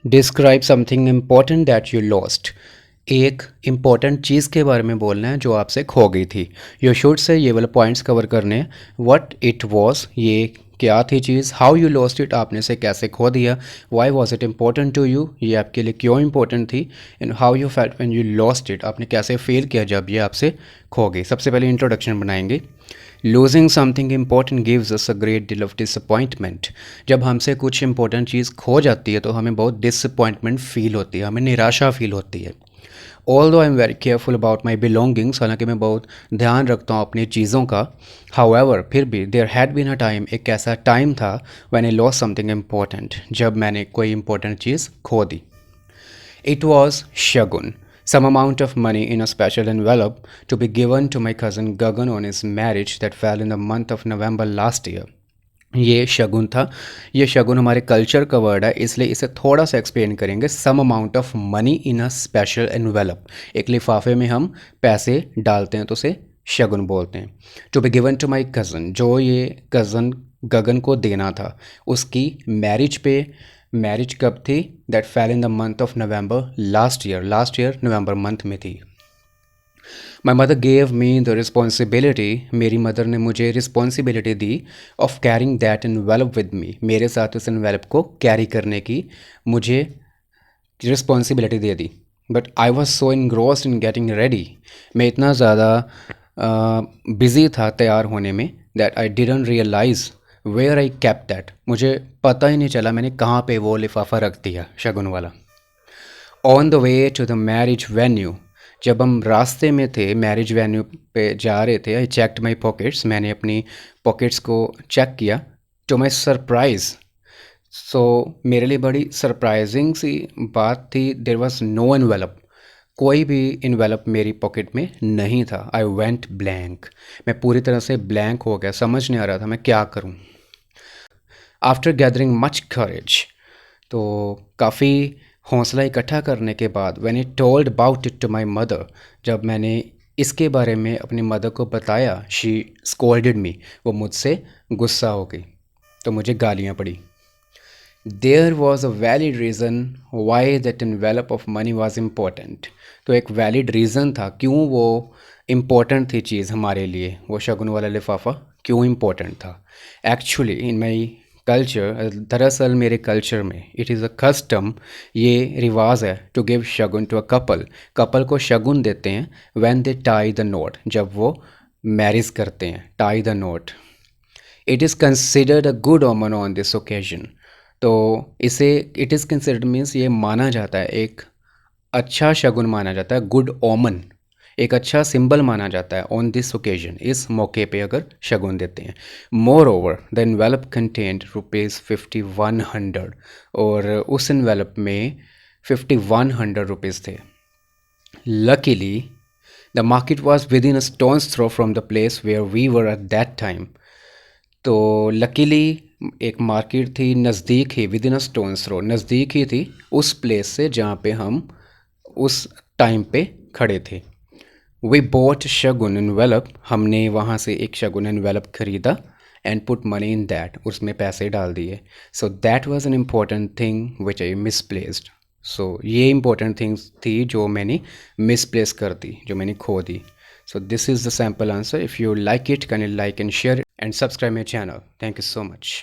Describe something important that you lost. एक important चीज़ के बारे में बोलना है जो आपसे खो गई थी। यू शुड से ये वाले पॉइंट्स कवर करने हैं। व्हाट इट वाज, ये क्या थी चीज़। हाउ यू लॉस्ट इट, आपने इसे कैसे खो दिया। Why was it important to you, ये आपके लिए क्यों इम्पोर्टेंट थी। And how you felt when you lost it, आपने कैसे फील किया जब ये आपसे खो गई। सबसे पहले इंट्रोडक्शन बनाएंगे। Losing something important gives us a great deal of disappointment. जब हमसे कुछ इंपॉर्टेंट चीज़ खो जाती है तो हमें बहुत डिसअपॉइंटमेंट फील होती है, हमें निराशा फील होती है। ऑल दो I am very careful about my belongings, हालांकि मैं बहुत ध्यान रखता हूँ अपनी चीज़ों का। हाउएवर, फिर भी there had been a time, एक ऐसा टाइम था when I lost something important, जब मैंने कोई इंपॉर्टेंट चीज़ खो दी। It was Shagun, some amount of money in a special envelope to be given to my cousin Gagan on his marriage that fell in the month of November last year. ये शगुन था। ये शगुन हमारे culture का word है, इसलिए इसे थोड़ा सा एक्सप्लेन करेंगे। Some amount of money in a special envelope, एक लिफाफे में हम पैसे डालते हैं तो उसे शगुन बोलते हैं। To be given to my cousin, जो ये कज़न गगन को देना था उसकी मैरिज पे। मैरिज कब थी? That fell in the month of November last year. Last year November month में थी। My mother gave me the responsibility, मेरी मदर ने मुझे रिस्पॉन्सिबिलिटी दी of carrying that envelope with me, मेरे साथ उस एनवेलप को कैरी करने की मुझे रिस्पॉन्सिबिलिटी दे दी। But I was so engrossed in getting ready, मैं इतना ज़्यादा बिज़ी था तैयार होने में, that I didn't realise where I kept that, मुझे पता ही नहीं चला मैंने कहाँ पे वो लिफाफा रख दिया शगुन वाला। On the way to the marriage venue, जब हम रास्ते में थे मैरिज वेन्यू पे जा रहे थे, आई चेकड माई पॉकेट्स, मैंने अपनी पॉकेट्स को चेक किया। टू माई सरप्राइज़, सो मेरे लिए बड़ी सरप्राइजिंग सी बात थी, देर वॉज नो एनवेलप, कोई भी इन्वेलप मेरी पॉकेट में नहीं था। आई वेंट ब्लैंक, मैं पूरी तरह से ब्लैंक हो गया, समझ नहीं आ रहा था मैं क्या करूं। आफ्टर गैदरिंग मच करेज, तो काफ़ी हौसला इकट्ठा करने के बाद, when I told about it to my mother, जब मैंने इसके बारे में अपनी मदर को बताया, शी स्कोल्डेड मी, वो मुझसे गुस्सा हो गई, तो मुझे गालियाँ पड़ी। There was a valid reason why that envelope of money was important, तो एक वैलिड रीज़न था क्यों वो इम्पोर्टेंट थी चीज़ हमारे लिए, वो शगुन वाला लिफाफा क्यों इम्पोर्टेंट था। एक्चुअली इन माई कल्चर, दरअसल मेरे कल्चर में, इट इज़ अ कस्टम, ये रिवाज है, to give shagun to a couple, couple को शगुन देते हैं when they tie the knot, जब वो मैरिज करते हैं, tie the knot. It is considered a good omen on this occasion, तो इसे इट इज़ कंसिडर्ड मीन्स ये माना जाता है, एक अच्छा शगुन माना जाता है, गुड ओमन, एक अच्छा सिंबल माना जाता है ऑन दिस ओकेजन, इस मौके पे अगर शगुन देते हैं। More over the envelope content ₹5100, और उस इन्वेलप में ₹5100 थे। Luckily the market was within a stone's throw from the place where we were at that time, तो लकीली एक मार्केट थी नज़दीक ही, within a stone's throw, नज़दीक ही थी उस प्लेस से जहाँ पे हम उस टाइम पे खड़े थे। वी बॉट शगुन एनवेलप, हमने वहाँ से एक शगुन एनवेलप खरीदा, and put money in that, उसमें पैसे डाल दिए। So that was an important thing which I misplaced, so ये इंपॉर्टेंट थिंग्स थी जो मैंने मिसप्लेस कर दी, जो मैंने खो दी। So this is the sample answer. If you like it, can you like and share it and subscribe my channel. Thank you so much.